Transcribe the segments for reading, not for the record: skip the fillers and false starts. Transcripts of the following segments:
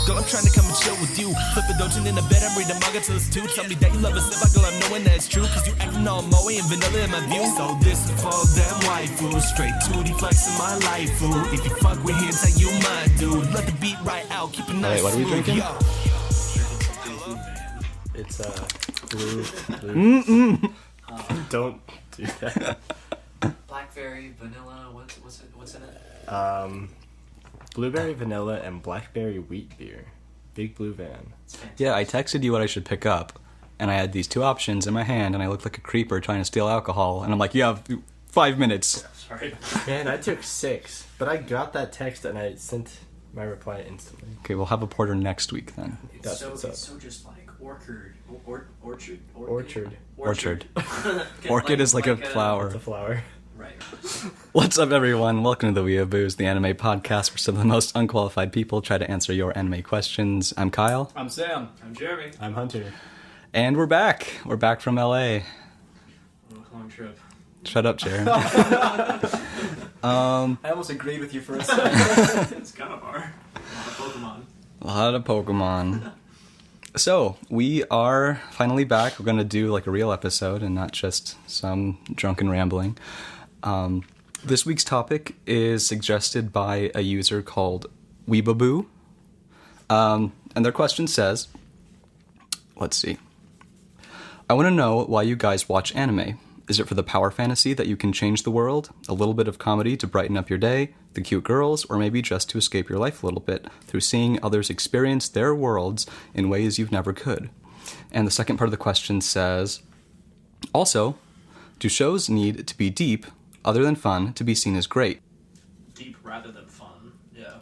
Girl, I'm trying to come and chill with you. Flip a dojin in the bed, I'm reading manga till it's 2. Tell me that you love a sip, girl, I'm knowing that it's true. Cause you acting all moe and vanilla in my view. So this is for them waifus. Straight 2D flex in my life, fool. If you fuck with hentai, you my dude. Let the beat right out, keep it nice. Wait, what are we drinking? Yo. It's blue. Don't do that. Blackberry, vanilla, what's in it? Blueberry vanilla and blackberry wheat beer. Big blue van. Yeah, I texted you what I should pick up, and I had these two options in my hand, and I looked like a creeper trying to steal alcohol, and I'm like, you have 5 minutes. Sorry. Man, I took 6, but I got that text and I sent my reply instantly. Okay, we'll have a porter next week then. It's so just like orchard. Orchid is like a flower. It's a flower. Right. What's up, everyone? Welcome to the Weeabooze, the anime podcast where some of the most unqualified people try to answer your anime questions. I'm Kyle. I'm Sam. I'm Jeremy. I'm Hunter. And we're back. We're back from LA. Long trip. Shut up, Jeremy. I almost agreed with you for a second. It's kind of hard. A lot of Pokemon. So, we are finally back. We're going to do like a real episode and not just some drunken rambling. This week's topic is suggested by a user called Weeabooze. And their question says, let's see. I want to know why you guys watch anime. Is it for the power fantasy that you can change the world, a little bit of comedy to brighten up your day, the cute girls, or maybe just to escape your life a little bit through seeing others experience their worlds in ways you've never could? And the second part of the question says, also, do shows need to be deep, other than fun, to be seen as great? Deep rather than fun. Yeah.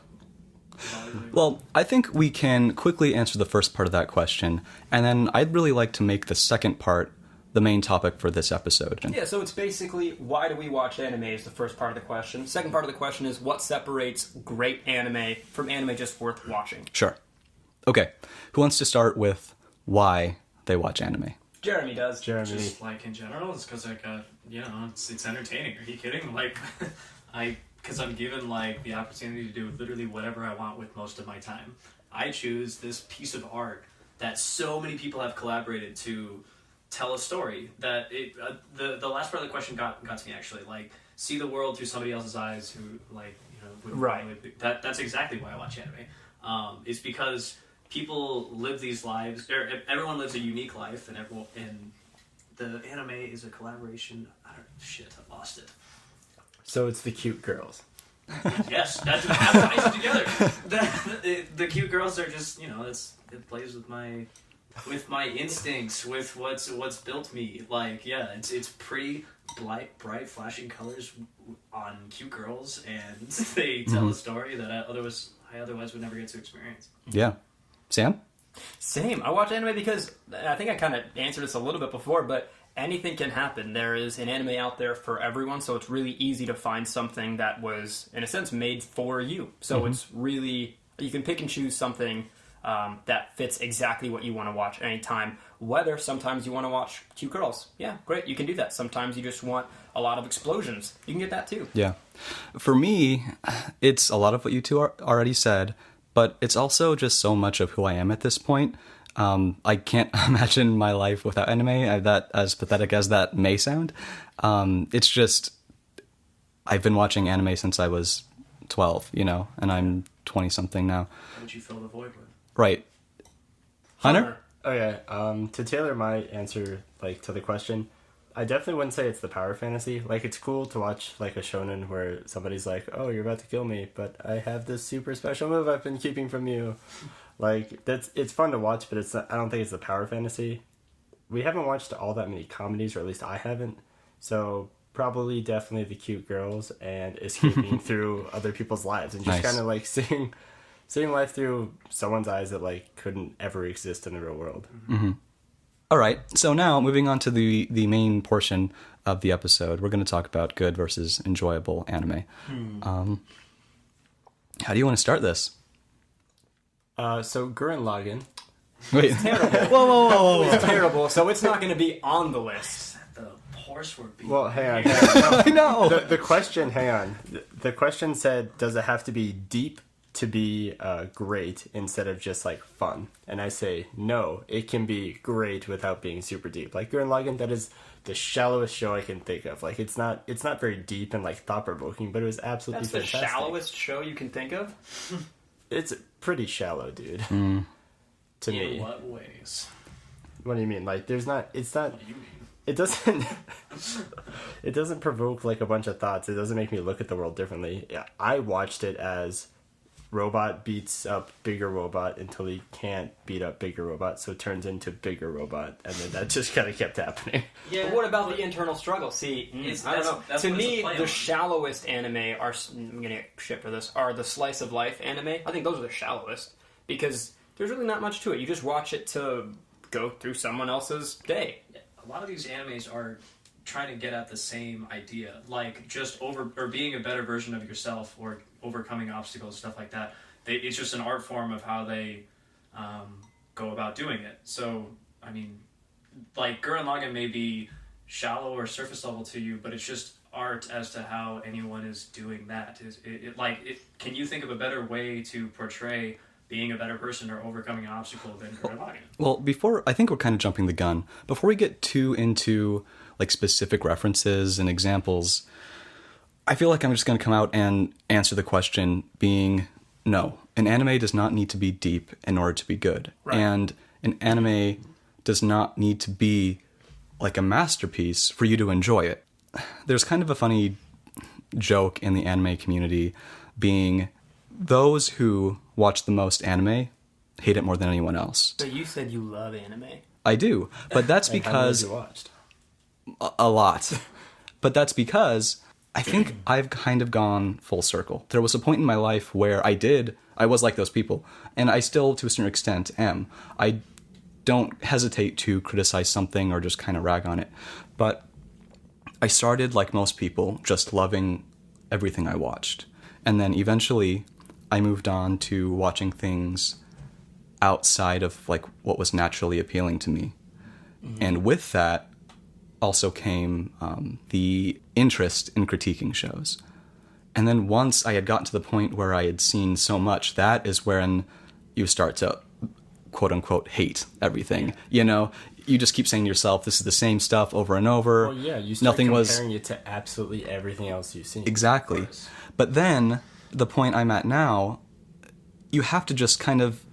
Well, I think we can quickly answer the first part of that question, and then I'd really like to make the second part the main topic for this episode. Yeah, so it's basically, why do we watch anime is the first part of the question. Second part of the question is, what separates great anime from anime just worth watching? Sure. Okay, who wants to start with why they watch anime? Jeremy does. Jeremy. Just like in general, it's because like it's entertaining. Are you kidding? Like, because I'm given like the opportunity to do literally whatever I want with most of my time. I choose this piece of art that so many people have collaborated to tell a story. That the last part of the question got to me actually. Like, see the world through somebody else's eyes who Right. That's exactly why I watch anime. It's because people live these lives. Everyone lives a unique life, and the anime is a collaboration. I lost it. So it's the cute girls. Yes, that's how it together. The cute girls are just it plays with my instincts, with what's built me. Like, yeah, it's pretty bright flashing colors on cute girls, and they tell a story that I otherwise would never get to experience. Yeah. Sam? Same. I watch anime because, I think I kind of answered this a little bit before, but anything can happen. There is an anime out there for everyone, so it's really easy to find something that was, in a sense, made for you. So it's really, you can pick and choose something that fits exactly what you want to watch anytime. Whether sometimes you want to watch cute girls. Yeah, great, you can do that. Sometimes you just want a lot of explosions. You can get that too. Yeah. For me, it's a lot of what you two already said, but it's also just so much of who I am at this point. I can't imagine my life without anime, that as pathetic as that may sound. It's just, I've been watching anime since I was 12, and I'm 20-something now. What would you fill the void with? Right. Hunter? Okay, to tailor my answer, to the question, I definitely wouldn't say it's the power fantasy. Like, it's cool to watch, a shonen where somebody's like, oh, you're about to kill me, but I have this super special move I've been keeping from you. It's fun to watch, but I don't think it's the power fantasy. We haven't watched all that many comedies, or at least I haven't, so probably definitely the cute girls and escaping through other people's lives and just Nice. kind of, seeing life through someone's eyes that, couldn't ever exist in the real world. Mm-hmm. All right, so now moving on to the main portion of the episode, we're going to talk about good versus enjoyable anime. How do you want to start this? So Gurren Lagann. Wait. Terrible. Whoa. It's terrible, so it's not going to be on the list. The horse word beat. Well, hang on. I know. The question, hang on. The question said, does it have to be deep, to be great instead of just like fun? And I say no, it can be great without being super deep. Like Gurren Lagann, that is the shallowest show I can think of. Like it's not very deep and like thought provoking, but it was absolutely That's fantastic. the shallowest show you can think of? It's pretty shallow, dude. To me. In what ways? What do you mean? Like there's not. It's not. What do you mean? It doesn't. It doesn't provoke like a bunch of thoughts. It doesn't make me look at the world differently. Yeah, I watched it as robot beats up bigger robot until he can't beat up bigger robot, so it turns into bigger robot, and then that just kind of kept happening. Yeah. But what about the internal struggle? See, I don't know. That's To what it's a me, play the on. shallowest anime are, I'm gonna get shit for this, are the slice of life anime. I think those are the shallowest because there's really not much to it. You just watch it to go through someone else's day. A lot of these animes are trying to get at the same idea, like just being a better version of yourself or overcoming obstacles, stuff like that. It's just an art form of how they go about doing it. So, I mean, like Gurren Lagann may be shallow or surface level to you, but it's just art as to how anyone is doing that. Can you think of a better way to portray being a better person or overcoming an obstacle than Gurren Lagann? Well, I think we're kind of jumping the gun. Before we get too into like specific references and examples, I feel like I'm just going to come out and answer the question being no. An anime does not need to be deep in order to be good. Right. And an anime does not need to be like a masterpiece for you to enjoy it. There's kind of a funny joke in the anime community being those who watch the most anime hate it more than anyone else. So you said you love anime. I do, but that's Like, how many because have you watched? a lot. But that's because I think I've kind of gone full circle. There was a point in my life where I was like those people, and I still, to a certain extent, am. I don't hesitate to criticize something or just kind of rag on it. But I started, like most people, just loving everything I watched. And then eventually I moved on to watching things outside of like what was naturally appealing to me. And with that also came the interest in critiquing shows. And then once I had gotten to the point where I had seen so much, that is when you start to quote unquote hate everything. You know, you just keep saying to yourself, this is the same stuff over and over. Well, yeah, you start Nothing comparing it to absolutely everything else you've seen. Exactly. But then the point I'm at now, you have to just kind of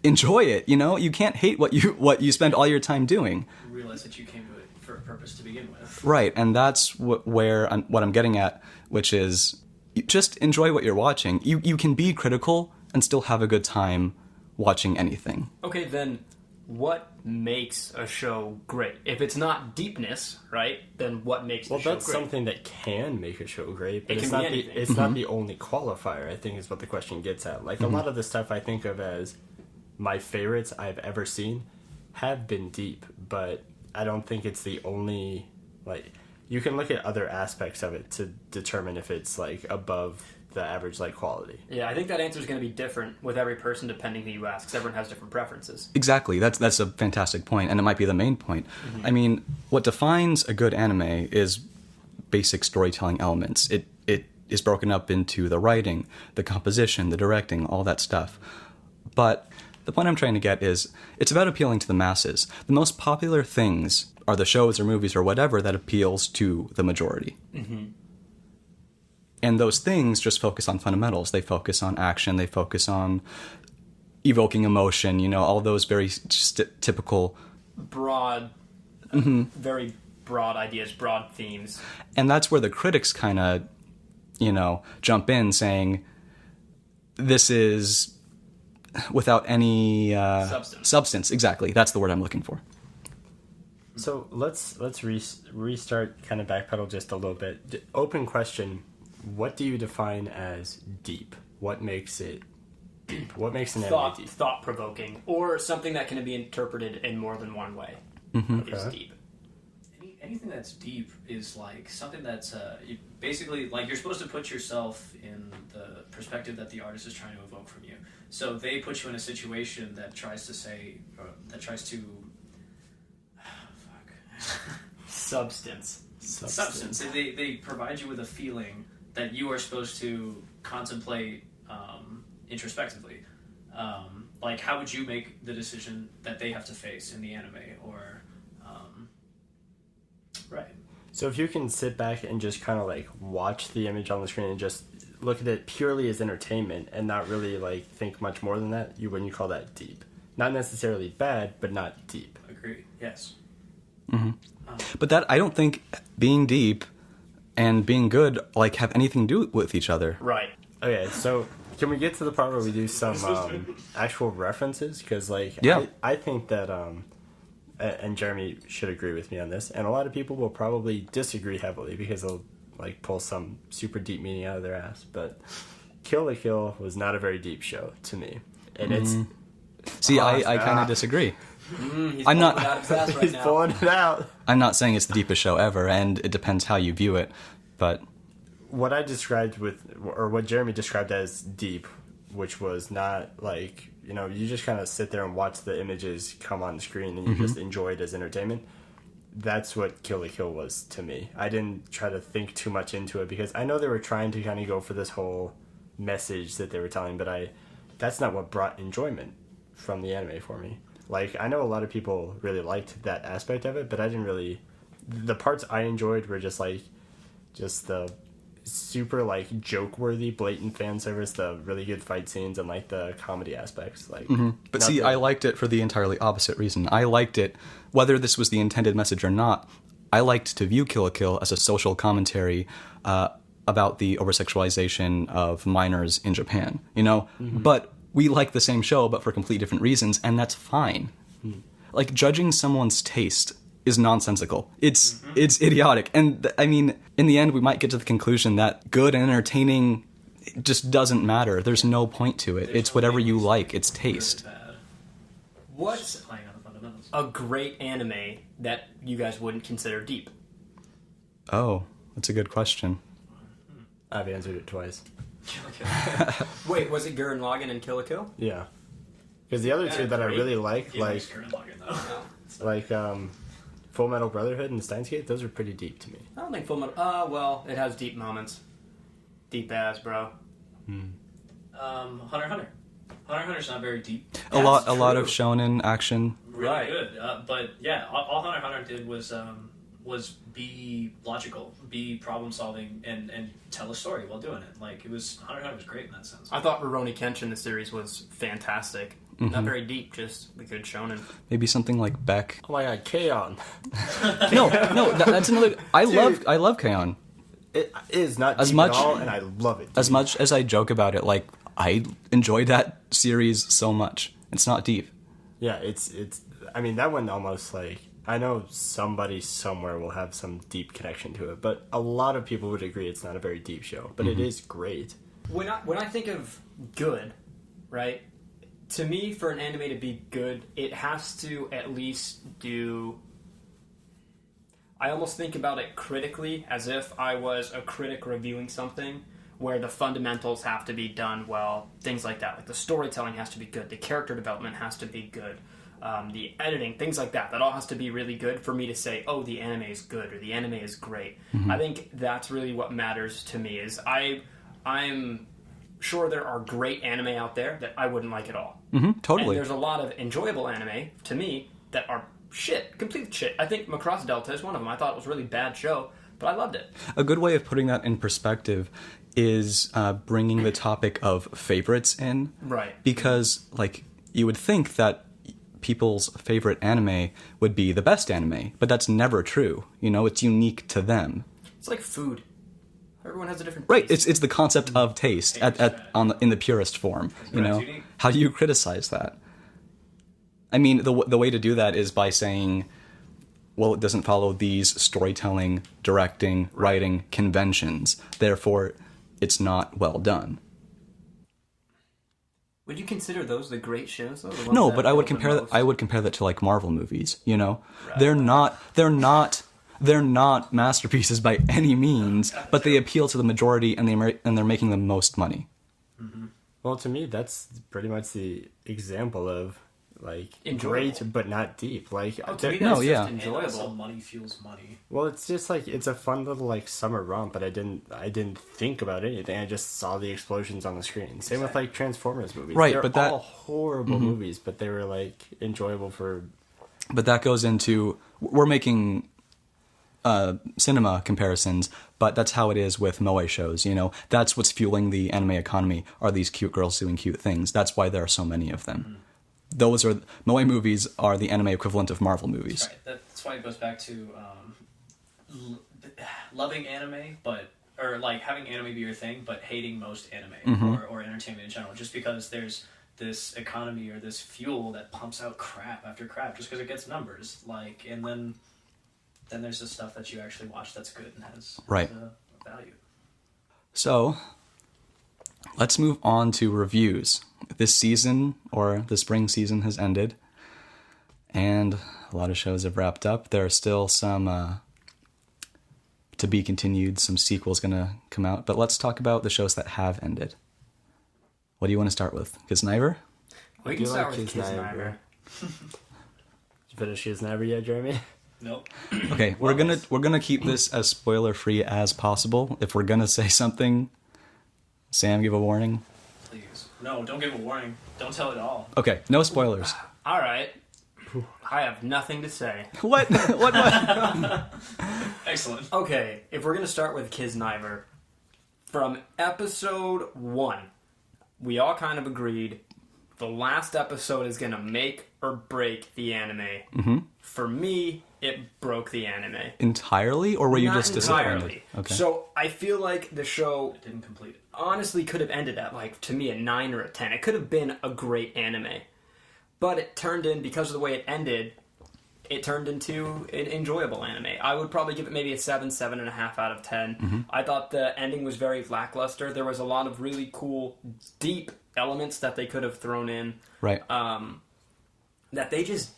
enjoy it. You know, you can't hate what you spend all your time doing. You realize that you came to it for a purpose to begin with. Right, and that's what I'm getting at, which is you just enjoy what you're watching. You can be critical and still have a good time watching anything. Okay, then what makes a show great? If it's not deepness, right, then what makes the Well, show that's great? something that can make a show great, but It it's can be not the anything. it's not the only qualifier. I think is what the question gets at. Like a lot of the stuff I think of as my favorites I've ever seen have been deep, but I don't think it's the only. Like you can look at other aspects of it to determine if it's like above the average like quality. Yeah, I think that answer is going to be different with every person depending who you ask, because everyone has different preferences. Exactly, that's a fantastic point, and it might be the main point. I mean, what defines a good anime is basic storytelling elements. It is broken up into the writing, the composition, the directing, all that stuff. But the point I'm trying to get is it's about appealing to the masses. The most popular things are the shows or movies or whatever that appeals to the majority. And those things just focus on fundamentals. They focus on action. They focus on evoking emotion, you know, all those very typical. Broad, very broad ideas, broad themes. And that's where the critics kind of, you know, jump in saying, this is without any substance. Exactly. That's the word I'm looking for. So let's restart, kind of backpedal just a little bit. Open question: what do you define as deep? What makes it deep? What makes an anime deep? Thought-provoking, or something that can be interpreted in more than one way is Okay. deep. Anything that's deep is like something that's basically like you're supposed to put yourself in the perspective that the artist is trying to evoke from you. So they put you in a situation that tries to say, or that tries to Substance. substance. They provide you with a feeling that you are supposed to contemplate introspectively. Like, how would you make the decision that they have to face in the anime? Or, right. So if you can sit back and just kind of like watch the image on the screen and just look at it purely as entertainment and not really like think much more than that, you wouldn't call that deep. Not necessarily bad, but not deep. Agree. Yes. But that, I don't think being deep and being good like have anything to do with each other. Right. Okay, so can we get to the part where we do some actual references? Because like, Yeah. I think that and Jeremy should agree with me on this, and a lot of people will probably disagree heavily because they'll like pull some super deep meaning out of their ass. But Kill la Kill was not a very deep show to me, and it's. See, I kind of disagree. He's I'm not- pulling it out of his ass right He's now. pulling it out. I'm not saying it's the deepest show ever, and it depends how you view it. But What I described or what Jeremy described as deep, which was not like, you know, you just kind of sit there and watch the images come on the screen and you just enjoy it as entertainment. That's what Kill la Kill was to me. I didn't try to think too much into it because I know they were trying to kind of go for this whole message that they were telling, but that's not what brought enjoyment from the anime for me. Like, I know a lot of people really liked that aspect of it, but I didn't really. The parts I enjoyed were just the super like joke-worthy, blatant fan service, the really good fight scenes, and like the comedy aspects. Like, But see, I liked it for the entirely opposite reason. I liked it, whether this was the intended message or not, I liked to view Kill la Kill as a social commentary about the over-sexualization of minors in Japan, you know? But we like the same show, but for completely different reasons, and that's fine. Like, judging someone's taste is nonsensical. It's idiotic. And, I mean, in the end, we might get to the conclusion that good and entertaining just doesn't matter. There's no point to it. It's whatever you like. It's taste. Good, bad. What's Playing on the fundamentals. a great anime that you guys wouldn't consider deep? Oh, that's a good question. I've answered it twice. Wait, was it Gurren Lagann and Kill la Kill? Yeah, because the other two that I great. really like, Yeah, it's Gurren Lagann, though. like Full Metal Brotherhood and Steins Gate, those are pretty deep to me. I don't think Full Metal... well, it has deep moments. Deep ass, bro. Hunter x Hunter. Hunter x Hunter's not very deep. A lot true. of shonen action. Really Right. good. But yeah, all Hunter x Hunter did was be logical, be problem solving, and tell a story while doing it. Like, Hunter x Hunter was great in that sense. I thought Rurouni Kenshin, the series, was fantastic. Not very deep, just a good shonen. Maybe something like Beck. Oh my god, K-On! No, that's another. I love K-On! It is not As deep much- at all, and I love it. As much as I joke about it, like, I enjoyed that series so much. It's not deep. Yeah, it's. I mean, that one almost like, I know somebody somewhere will have some deep connection to it, but a lot of people would agree it's not a very deep show, but it is great. When I think of good, right? To me, for an anime to be good, it has to at least do... I almost think about it critically, as if I was a critic reviewing something, where the fundamentals have to be done well, things like that. Like, the storytelling has to be good, the character development has to be good, the editing, things like that. That all has to be really good for me to say, oh, the anime is good, or the anime is great. I think that's really what matters to me, is I'm sure there are great anime out there that I wouldn't like at all. Totally. And there's a lot of enjoyable anime, to me, that are shit, complete shit. I think Macross Delta is one of them. I thought it was a really bad show, but I loved it. A good way of putting that in perspective is bringing the topic of favorites in. Right. Because, like, you would think that people's favorite anime would be the best anime, but that's never true. You know, it's unique to them. It's like food. Everyone has a different Right, taste. it's the concept of taste in the purest form. You know, That's unique. how do you criticize that? I mean, the way to do that is by saying, well, it doesn't follow these storytelling, directing, writing conventions. Therefore, it's not well done. Would you consider those the great shows, though? The ones No, that but I would appeal the compare that. most? I would compare that to like Marvel movies. You know, Right. They're not masterpieces by any means, but they appeal to the majority, and they're making the most money. Well, to me, that's pretty much the example of like Enjoyable. great but not deep. Like To me, there- that's yeah. just And also, enjoyable. money fuels money. well, it's just like it's a fun little like summer romp, but I didn't think about anything. I just saw the explosions on the screen. Same with like Transformers movies. Right, They're but that- all horrible movies, but they were like enjoyable for. But that goes into, we're making cinema comparisons, but that's how it is with moe shows. You know, that's what's fueling the anime economy, are these cute girls doing cute things. That's why there are so many of them. Those are, moe movies are the anime equivalent of Marvel movies. Right. That's why it goes back to loving anime, or like having anime be your thing, but hating most anime or entertainment in general, just because there's this economy or this fuel that pumps out crap after crap just because it gets numbers. Like, and then there's the stuff that you actually watch that's good and has Right. value. So, let's move on to reviews. This season, or the spring season, has ended, and a lot of shows have wrapped up. There are still some to be continued, some sequels going to come out, but let's talk about the shows that have ended. What do you want to start with? Kisniver? We I can do start like with Kisniver. Kisniver. Did you finish Kisniver yet, Jeremy? Nope. Okay, we're gonna keep this as spoiler free as possible. If we're gonna say something, Sam, give a warning. Please. No, don't give a warning. Don't tell it all. Okay, no spoilers. All right. I have nothing to say. What? What? Excellent. Okay, if we're going to start with Kisniver, from episode 1, we all kind of agreed the last episode is going to make or break the anime. Mm-hmm. For me, it broke the anime. Entirely, or were you Not just entirely. disappointed? Okay. So I feel like the show Didn't complete it. honestly could have ended at, like, to me, a 9 or a 10. It could have been a great anime. But it turned in, because of the way it ended, it turned into an enjoyable anime. I would probably give it maybe a 7, 7.5 out of 10. Mm-hmm. I thought the ending was very lackluster. There was a lot of really cool, deep elements that they could have thrown in Right. that they just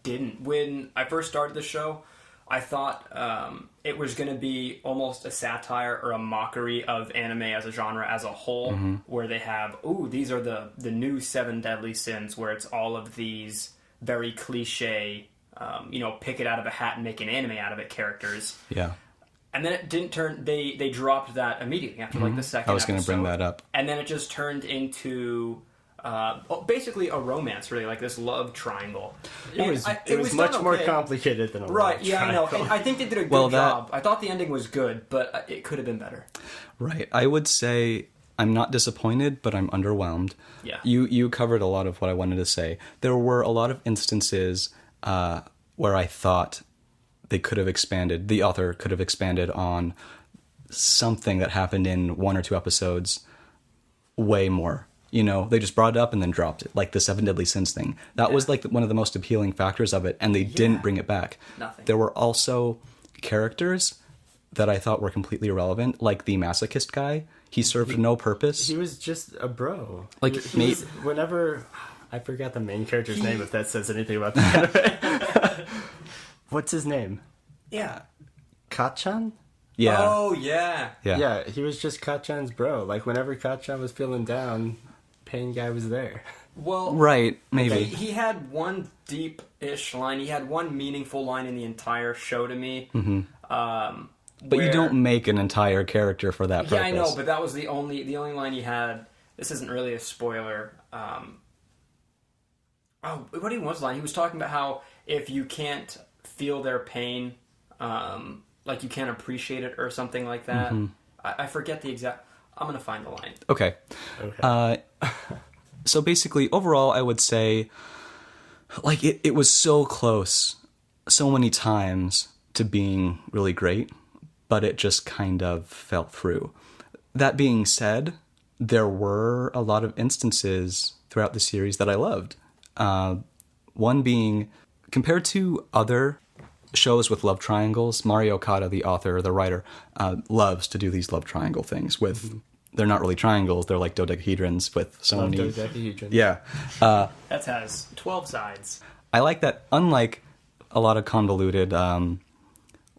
didn't. When I first started the show, I thought it was going to be almost a satire or a mockery of anime as a genre as a whole, where they have, these are the new 7 deadly sins, where it's all of these very cliche, pick it out of a hat and make an anime out of it characters. Yeah. And then it didn't turn. They dropped that immediately after like the second. I was going to bring episode. that up. And then it just turned into basically a romance, really, like this love triangle. It was much done more okay. complicated than a Right? love Yeah, I know. triangle. And I think they did a good Well, that- job. I thought the ending was good, but it could have been better. Right. I would say I'm not disappointed, but I'm underwhelmed. Yeah. You covered a lot of what I wanted to say. There were a lot of instances where I thought they could have expanded. The author could have expanded on something that happened in 1 or 2 episodes way more. You know, they just brought it up and then dropped it, like the 7 Deadly Sins thing. That was like one of the most appealing factors of it, and they didn't bring it back. Nothing. There were also characters that I thought were completely irrelevant, like the masochist guy. He served no purpose. He was just a bro. Like, he was, whenever I forgot the main character's name, if that says anything about the anime. What's his name? Yeah. Kachan? Yeah. Oh yeah. Yeah. Yeah, he was just Kachan's bro. Like whenever Kachan was feeling down, Pain Guy was there. Well, Right, maybe. He had one deep-ish line. He had one meaningful line in the entire show to me. Mm-hmm. But you don't make an entire character for that purpose. Yeah, I know, but that was the only line he had. This isn't really a spoiler. What even was the line? He was talking about how if you can't feel their pain, like you can't appreciate it or something like that. Mm-hmm. I forget the exact. I'm gonna find the line. Okay. So basically, overall, I would say, like, it was so close so many times to being really great, but it just kind of fell through. That being said, there were a lot of instances throughout the series that I loved. One being, compared to other shows with love triangles, Mari Okada, the author, the writer, loves to do these love triangle things with... They're not really triangles, they're like dodecahedrons with so Love many... dodecahedron. Yeah. That has 12 sides. I like that, unlike a lot of convoluted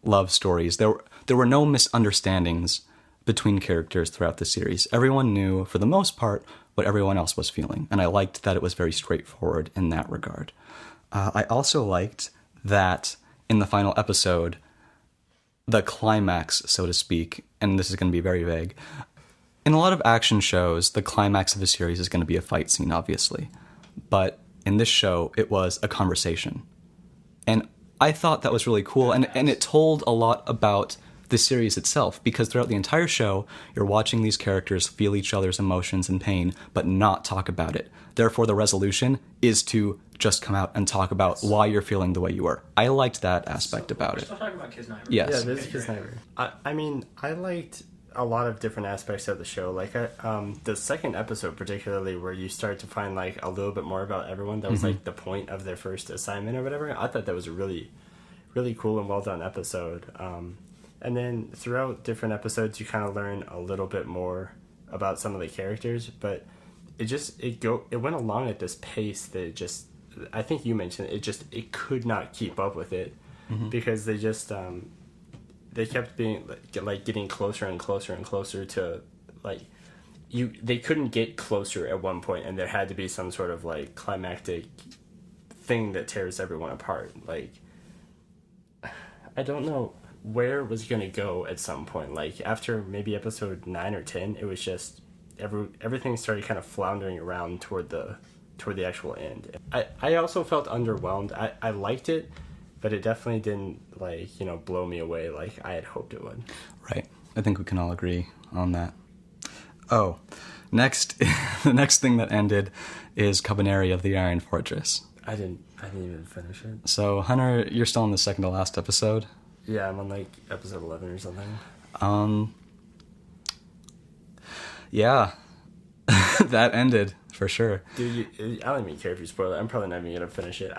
love stories, there were no misunderstandings between characters throughout the series. Everyone knew, for the most part, what everyone else was feeling. And I liked that it was very straightforward in that regard. I also liked that in the final episode, the climax, so to speak, and this is going to be very vague. In a lot of action shows, the climax of a series is going to be a fight scene, obviously. But in this show, it was a conversation. And I thought that was really cool, and it told a lot about the series itself, because throughout the entire show, you're watching these characters feel each other's emotions and pain, but not talk about it. Therefore, the resolution is to just come out and talk about why you're feeling the way you are. I liked that aspect about We're it. still talking about Kids Night. Yes. Yeah, this is Kids Night. I mean, I liked a lot of different aspects of the show. Like, the second episode particularly, where you start to find, like, a little bit more about everyone. That was, like, the point of their first assignment or whatever. I thought that was a really, really cool and well-done episode. And then throughout different episodes, you kind of learn a little bit more about some of the characters, but it went along at this pace that it just, I think you mentioned it could not keep up with it, because they just they kept being like getting closer and closer and closer to, like, they couldn't get closer at one point, and there had to be some sort of like climactic thing that tears everyone apart. Like, I don't know where it was going to go at some point. Like, after maybe episode 9 or 10, it was just everything started kind of floundering around toward the actual end. I also felt underwhelmed. I liked it, but it definitely didn't, like, blow me away like I had hoped it would. Right. I think we can all agree on that. Oh, next, the next thing that ended is Cabaneri of the Iron Fortress. I didn't even finish it. So, Hunter, you're still in the second to last episode. Yeah, I'm on, like, episode 11 or something. Yeah. That ended, for sure. Dude, I don't even care if you spoil it. I'm probably not even going to finish it.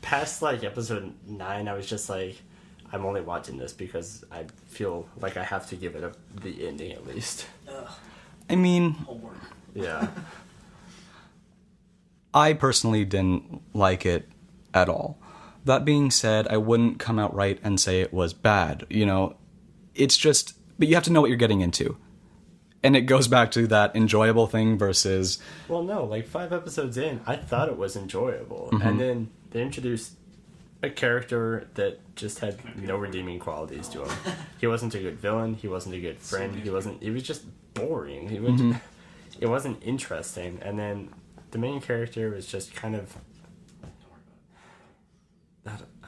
Past, like, episode 9, I was just like, I'm only watching this because I feel like I have to give it the ending at least. I mean, Homework. Yeah. I personally didn't like it at all. That being said, I wouldn't come out right and say it was bad. It's just, but you have to know what you're getting into. And it goes back to that enjoyable thing versus... Well, no, like 5 episodes in, I thought it was enjoyable. And then they introduced a character that just had no redeeming qualities to him. He wasn't a good villain. He wasn't a good friend. He was just boring. It wasn't interesting. And then the main character was just kind of...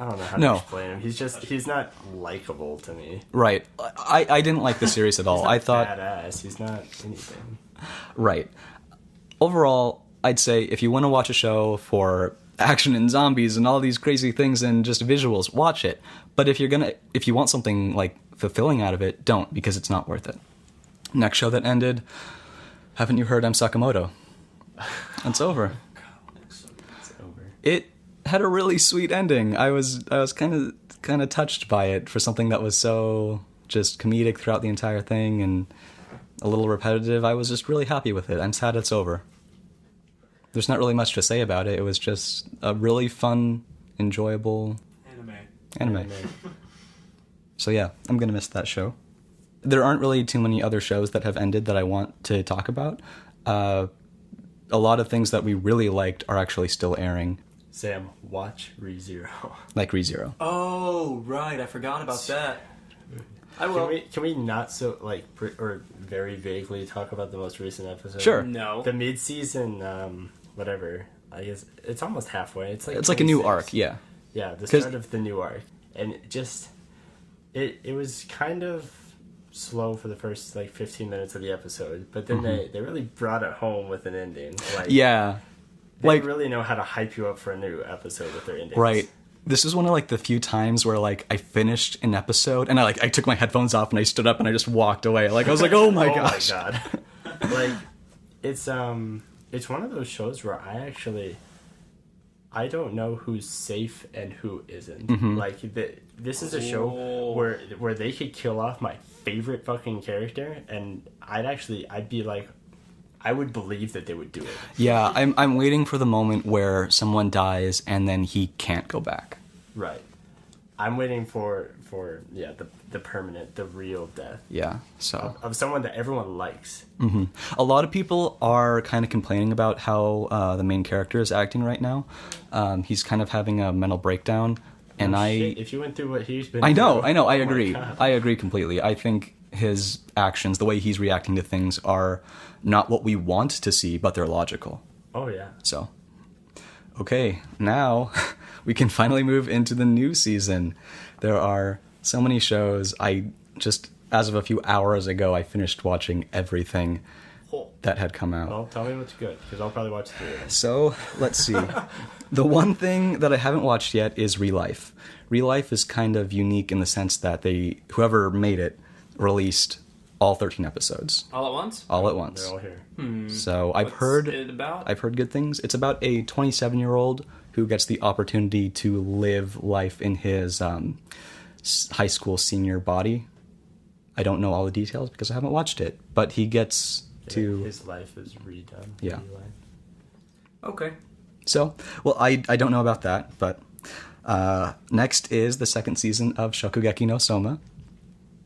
I don't know how to explain him. He's not likable to me. Right. I didn't like the series at all. He's not I thought badass. He's not anything. Right. Overall, I'd say if you want to watch a show for action and zombies and all these crazy things and just visuals, watch it. But if you want something like fulfilling out of it, don't, because it's not worth it. Next show that ended, haven't you heard I'm Sakamoto? It's over. It's over. It had a really sweet ending. I was kind of touched by it for something that was so just comedic throughout the entire thing and a little repetitive. I was just really happy with it. I'm sad it's over. There's not really much to say about it. It was just a really fun, enjoyable anime. So yeah, I'm gonna miss that show. There aren't really too many other shows that have ended that I want to talk about. A lot of things that we really liked are actually still airing. Sam, watch ReZero. Like ReZero. Oh, right. I forgot about that. I will. Can we not so, like, or very vaguely talk about the most recent episode? Sure. No. The mid-season, whatever. I guess it's almost halfway. It's like a new 26. arc, yeah. Yeah, the start of the new arc. And it was kind of slow for the first, like, 15 minutes of the episode, but then they really brought it home with an ending. Like, Yeah. they really know how to hype you up for a new episode with their endings. Right. This is one of, like, the few times where, like, I finished an episode and I took my headphones off and I stood up and I just walked away. Like, I was like, oh my gosh. Oh my god. Like, it's one of those shows where I don't know who's safe and who isn't. Like, this is a show where they could kill off my favorite fucking character, and I'd be like, I would believe that they would do it. Yeah, I'm waiting for the moment where someone dies and then he can't go back. Right. I'm waiting for the permanent, the real death Yeah, so of someone that everyone likes. a lot of people are kind of complaining about how the main character is acting right now. He's kind of having a mental breakdown, and Shit, if you went through what he's been I know, through, I oh my agree. God. I agree completely. I think his actions, the way he's reacting to things, are not what we want to see, but they're logical. Oh yeah. So, okay, now we can finally move into the new season. There are so many shows. I just, as of a few hours ago, I finished watching everything that had come out. Well, tell me what's good, because I'll probably watch 3 of them. So, let's see. The one thing that I haven't watched yet is Real Life. Real Life is kind of unique in the sense that whoever made it released all 13 episodes. All at once? All at once. They're all here. So What's it about? I've heard good things. It's about a 27-year-old who gets the opportunity to live life in his high school senior body. I don't know all the details because I haven't watched it, but he gets to... His life is redone. Yeah. Okay. So, well, I don't know about that, but next is the second season of Shokugeki no Soma.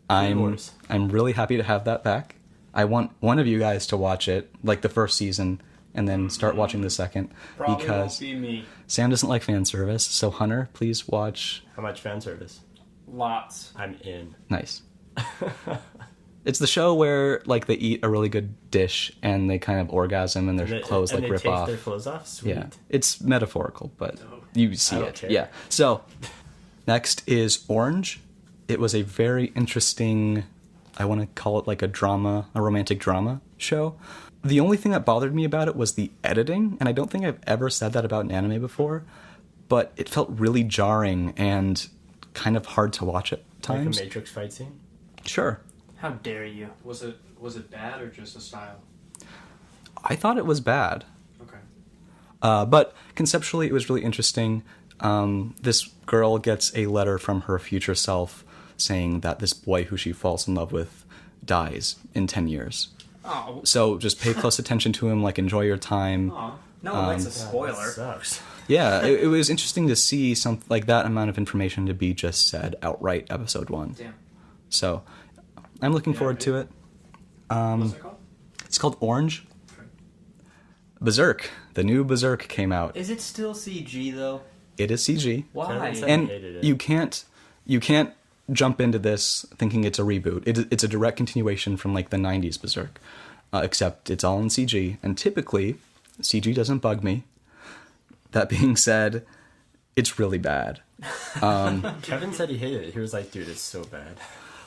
I'm really happy to have that back. I want one of you guys to watch it, like the first season, and then start watching the second. Probably because won't be me. Sam doesn't like fan service, so Hunter, please watch. How much fan service? Lots. I'm in. Nice. It's the show where like they eat a really good dish and they kind of orgasm and their clothes and like they rip take off. their clothes off? Sweet. Yeah, it's metaphorical, but you see I don't it. care. Yeah. So next is Orange. It was a very interesting, I want to call it like a romantic drama show. The only thing that bothered me about it was the editing, and I don't think I've ever said that about an anime before, but it felt really jarring and kind of hard to watch at times. Like a Matrix fight scene? Sure. How dare you? Was it bad or just a style? I thought it was bad. Okay. But conceptually, it was really interesting. This girl gets a letter from her future self saying that this boy who she falls in love with dies in 10 years. Oh, So just pay close attention to him, like enjoy your time. Aw. no one likes a That spoiler. sucks. Yeah, it was interesting to see some like that amount of information to be just said outright episode 1. Damn. So I'm looking forward to it. What's it called? It's called Orange. Berserk. The new Berserk came out. Is it still CG though? It is CG. Why? Everyone said And they hated it. you can't jump into this thinking it's a reboot. It's a direct continuation from like the 90s Berserk, except it's all in CG. And typically, CG doesn't bug me. That being said, it's really bad. Kevin said he hated it. He was like, dude, it's so bad.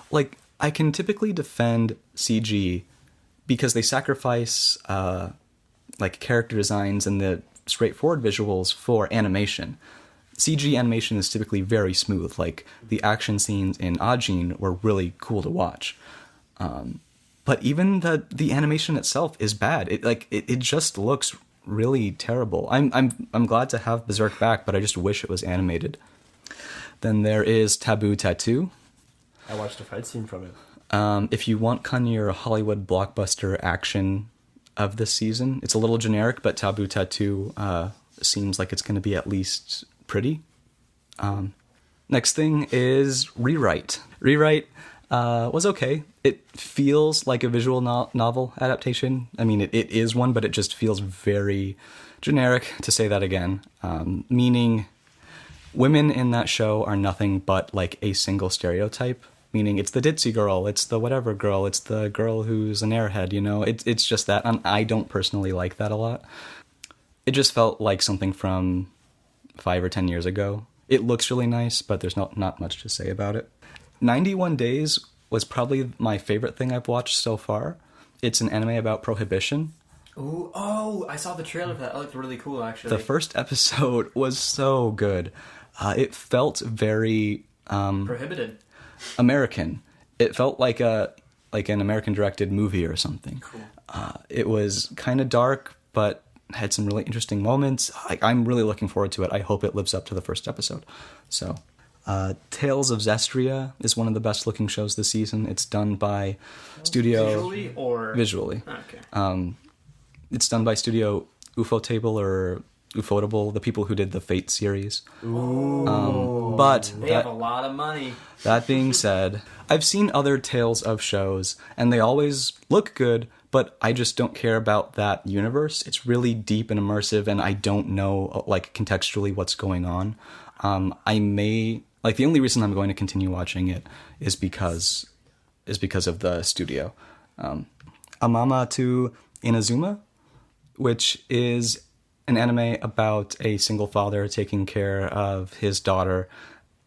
Like, I can typically defend CG because they sacrifice like character designs and the straightforward visuals for animation. CG animation is typically very smooth. Like the action scenes in Ajin were really cool to watch. But even the animation itself is bad. It just looks really terrible. I'm glad to have Berserk back, but I just wish it was animated. Then there is Taboo Tattoo. I watched a fight scene from it. If you want kind of your Hollywood blockbuster action of this season, it's a little generic, but Taboo Tattoo seems like it's going to be at least pretty. Next thing is Rewrite. Rewrite was okay. It feels like a visual novel adaptation. I mean, it is one, but it just feels very generic, to say that again. Meaning, women in that show are nothing but like a single stereotype. Meaning, it's the ditzy girl, it's the whatever girl, it's the girl who's an airhead, you know? It's just that, and I don't personally like that a lot. It just felt like something from 5 or 10 years ago. It looks really nice, but there's not much to say about it. 91 Days was probably my favorite thing I've watched so far. It's an anime about prohibition. Ooh, oh, I saw the trailer for that. It looked really cool, actually. The first episode was so good. It felt very Prohibited. American. It felt like an American-directed movie or something. Cool. It was kind of dark, but had some really interesting moments. I'm really looking forward to it. I hope it lives up to the first episode. So, Tales of Zestria is one of the best-looking shows this season. It's done by Studio... Visually or... Visually. Okay. It's done by Studio UFO Table or Ufotable, the people who did the Fate series. But They have a lot of money. that being said, I've seen other Tales of shows, and they always look good, but I just don't care about that universe. It's really deep and immersive, and I don't know, like, contextually what's going on. I may... Like, the only reason I'm going to continue watching it is because of the studio. Amama to Inazuma, which is an anime about a single father taking care of his daughter,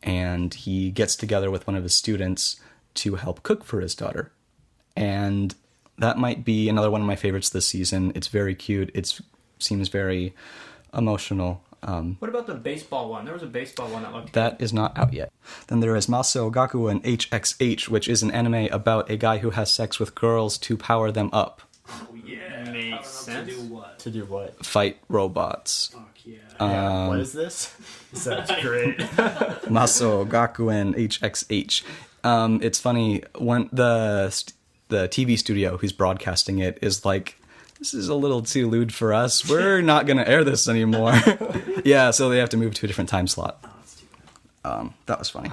and he gets together with one of his students to help cook for his daughter. And that might be another one of my favorites this season. It's very cute. It seems very emotional. What about the baseball one? There was a baseball one that looked That is not out yet. Then there is Maso Gakuen HXH, which is an anime about a guy who has sex with girls to power them up. Oh, yeah. Makes sense. To do what? To do what? Fight robots. Fuck yeah. Yeah, what is this? Sounds great. Maso Gakuen HXH. It's funny, when the TV studio who's broadcasting it is like, this is a little too lewd for us. We're not going to air this anymore. Yeah, so they have to move to a different time slot. Oh, that's too bad. That was funny.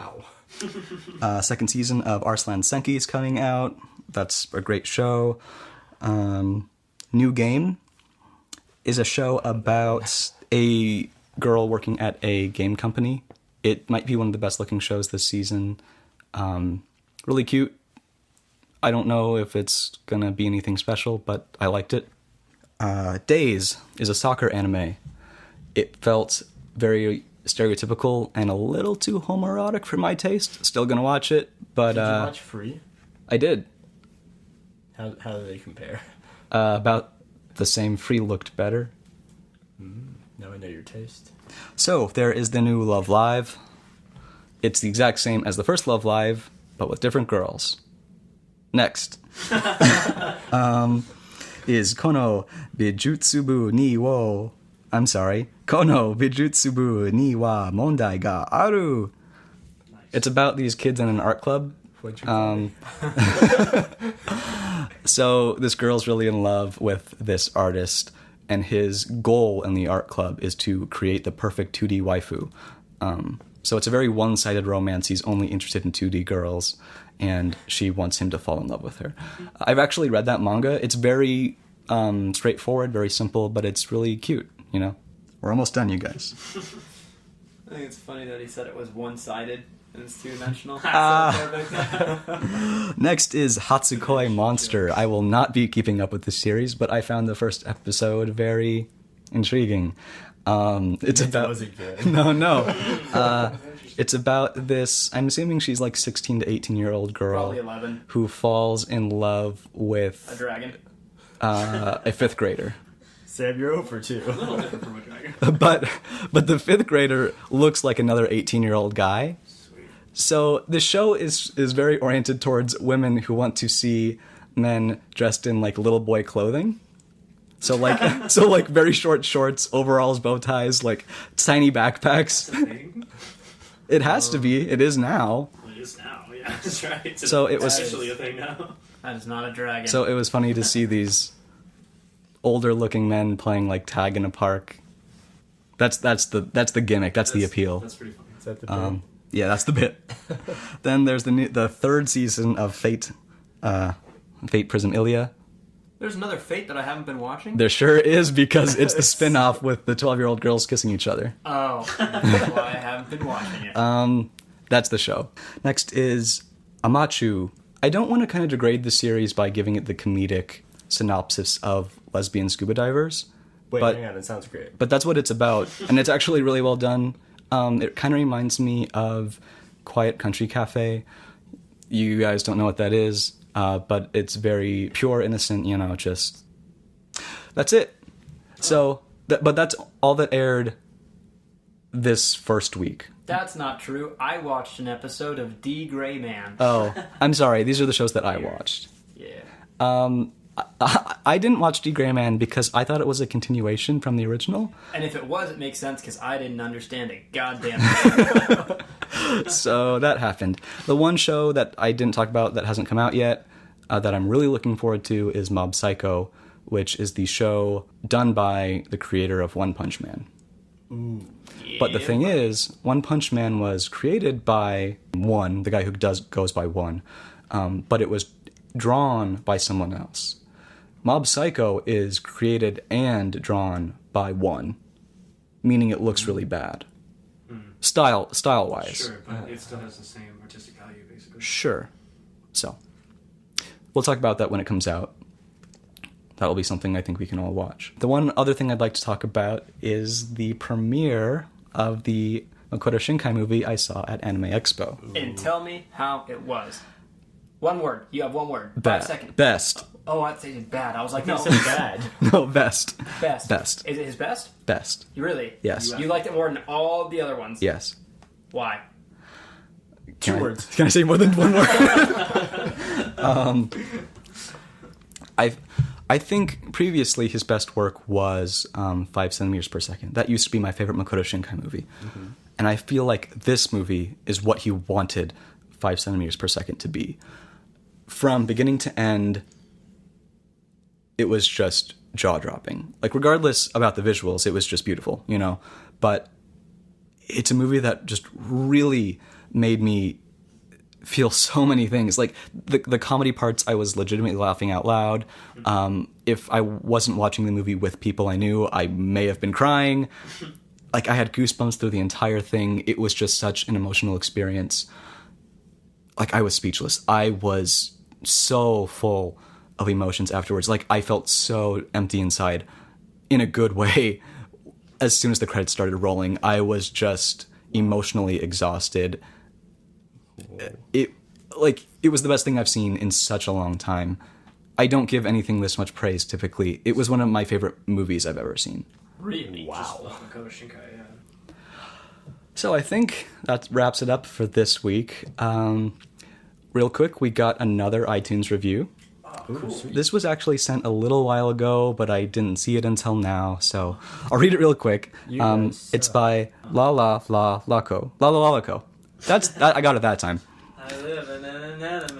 Second season of Arslan Senki is coming out. That's a great show. New Game is a show about a girl working at a game company. It might be one of the best looking shows this season. Really cute. I don't know if it's going to be anything special, but I liked it. Days is a soccer anime. It felt very stereotypical and a little too homoerotic for my taste. Still gonna watch it, but Did you watch Free? I did. How do they compare? About the same. Free looked better. Now I know your taste. So there is the new Love Live. It's the exact same as the first Love Live, but with different girls. Next. Is Kono Bijutsubu ni wo... I'm sorry. Kono Bijutsubu ni wa mondai ga aru. Nice. It's about these kids in an art club. What'd you call me? So this girl's really in love with this artist, and his goal in the art club is to create the perfect 2D waifu. So it's a very one-sided romance. He's only interested in 2D girls, and she wants him to fall in love with her. I've actually read that manga. It's very straightforward, very simple, but it's really cute, you know? We're almost done, you guys. I think it's funny that he said it was one-sided and it's two-dimensional. Next is Hatsukoi Monster. I will not be keeping up with this series, but I found the first episode very intriguing. It's about... Was it good? No. It's about this, I'm assuming she's like 16 to 18-year-old girl. Probably 11. Who falls in love A with dragon. a fifth grader. Sam, you're over too. A little different from a dragon. But the fifth grader looks like another 18-year-old guy. Sweet. So the show is very oriented towards women who want to see men dressed in like little boy clothing. So like very short shorts, overalls, bow ties, like tiny backpacks. Thing? It has to be. It is now. Well, it is now, yeah, that's right. It's So it was- actually a thing now. That is not a dragon. So it was funny to see these older looking men playing like tag in a park. That's the gimmick. That's the appeal. That's pretty funny. Is that the bit? Yeah, that's the bit. Then there's the third season of Fate Prism Illya. There's another Fate that I haven't been watching? There sure is, because it's the spin-off with the 12-year-old girls kissing each other. Oh, that's why I haven't been watching it. That's the show. Next is Amachu. I don't want to kind of degrade the series by giving it the comedic synopsis of lesbian scuba divers. Wait, but- hang on. It sounds great. But that's what it's about, and it's actually really well done. It kind of reminds me of Quiet Country Cafe. You guys don't know what that is, but it's very pure, innocent, you know, just... That's it. So, but that's all that aired this first week. That's not true. I watched an episode of D. Gray Man. Oh, I'm sorry. These are the shows that I watched. Yeah. I didn't watch D. Gray Man because I thought it was a continuation from the original. And if it was, it makes sense because I didn't understand it. Goddamn it. So that happened. The one show that I didn't talk about that hasn't come out yet, that I'm really looking forward to, is Mob Psycho, which is the show done by the creator of One Punch Man. But the thing is, One Punch Man was created by One, the guy who goes by One, but it was drawn by someone else. Mob Psycho is created and drawn by One, meaning it looks really bad. Style-wise. Sure, but it still has the same artistic value, basically. Sure. So, we'll talk about that when it comes out. That'll be something I think we can all watch. The one other thing I'd like to talk about is the premiere of the Makoto Shinkai movie I saw at Anime Expo. And tell me how it was. One word. You have one word. 5 seconds. Best. Oh, I said bad. I was like, no. He said bad. No, best. Best. Best. Is it his best? Best. You really? Yes. You liked it more than all the other ones? Yes. Why? Two words. Can I say more than one word? I think previously his best work was 5 centimeters per second. That used to be my favorite Makoto Shinkai movie. Mm-hmm. And I feel like this movie is what he wanted 5 centimeters per second to be. From beginning to end, it was just jaw-dropping. Like, regardless about the visuals, it was just beautiful, you know? But it's a movie that just really made me feel so many things. Like, the comedy parts, I was legitimately laughing out loud. If I wasn't watching the movie with people I knew, I may have been crying. Like, I had goosebumps through the entire thing. It was just such an emotional experience. Like, I was speechless. I was so full of emotions afterwards. Like, I felt so empty inside in a good way. As soon as the credits started rolling, I was just emotionally exhausted. It was the best thing I've seen in such a long time. I don't give anything this much praise typically. It was one of my favorite movies I've ever seen. Really? Wow. Makoto Shinkai, yeah. So I think that wraps it up for this week. Real quick, we got another iTunes review. Oh, cool. This was actually sent a little while ago, but I didn't see it until now, so I'll read it real quick. It's by Lalaco. I got it that time. I live in an anime.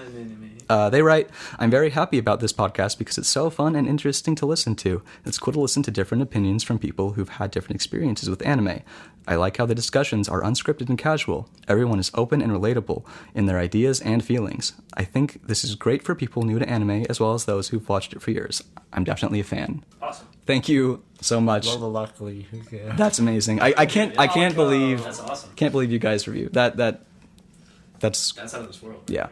They write, I'm very happy about this podcast because it's so fun and interesting to listen to. It's cool to listen to different opinions from people who've had different experiences with anime. I like how the discussions are unscripted and casual. Everyone is open and relatable in their ideas and feelings. I think this is great for people new to anime as well as those who've watched it for years. I'm definitely a fan. Awesome. Thank you so much. Well, luckily. Yeah. That's amazing. I can't believe That's awesome. can't believe you guys review that's That's out of this world. yeah.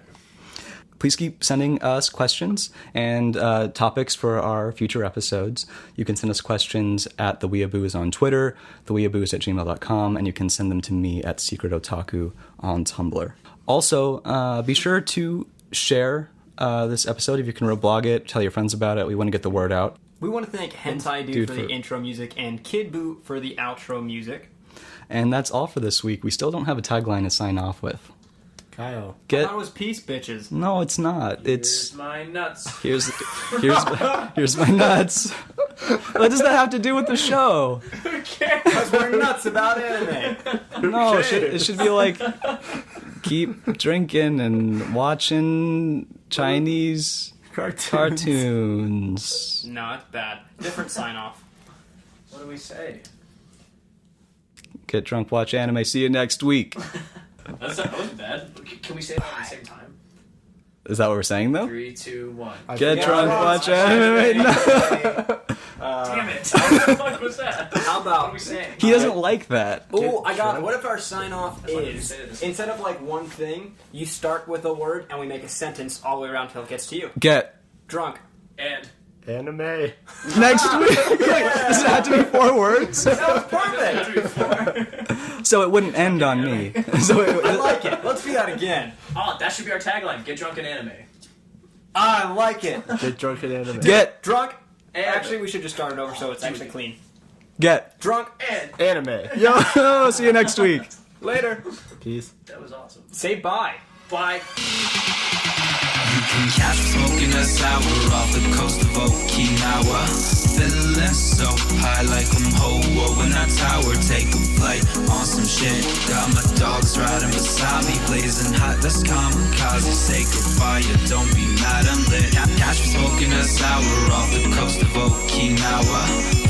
Please keep sending us questions and topics for our future episodes. You can send us questions at theweeabooze on Twitter, theweeabooze@gmail.com, and you can send them to me at secretotaku on Tumblr. Also, be sure to share this episode if you can reblog it, tell your friends about it. We want to get the word out. We want to thank Hentai Dude for the intro music and Kid Boo for the outro music. And that's all for this week. We still don't have a tagline to sign off with. Kyle. I thought it was peace, bitches. No, it's not. Here's my nuts. Here's my nuts. What does that have to do with the show? Because we're nuts about anime. No, it should be like keep drinking and watching Chinese cartoons. No, it's bad. Different sign off. What do we say? Get drunk, watch anime. See you next week. That wasn't bad. Can we say that at the same time? Is that what we're saying though? 3, 2, 1. Get drunk, watch anime. No. Damn it! What the fuck was that? How What are we about... saying? He doesn't like that. Oh, I got it. What if our sign off why you is, say this. instead of like one thing, you start with a word and we make a sentence all the way around till it gets to you. Get Drunk. And Anime. next week. Does it have to be 4 words? That was perfect! So it wouldn't end on me. So I like it. Let's do that again. oh, that should be our tagline. Get drunk in anime. I like it. Get drunk at anime. Get Drunk. And Actually, we should just start it over so it's actually clean. get. Drunk. and Anime. Yo, see you next week. Later. Peace. that was awesome. Say bye. Bye. You can catch me smoking a sour off the coast of Okinawa. Feeling so high like I'm Ho-Oh in that tower. Take a flight on some shit. Got my dogs riding beside me, blazing hot. That's kamikaze. Say goodbye, you don't be mad, I'm lit. Catch me smoking a sour off the coast of Okinawa.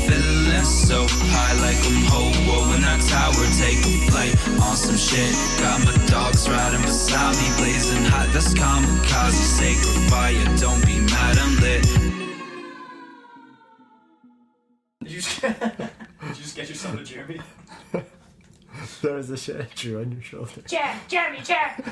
Feeling so so high like I'm Ho-Oh in that tower, take a flight on some shit. Got my dogs riding beside me, blazing hot, that's kamikaze. Sacred fire, don't be mad, I'm lit. Did you just get yourself a Jeremy? That was the shit I drew on your shoulder. Jeremy, Jeremy.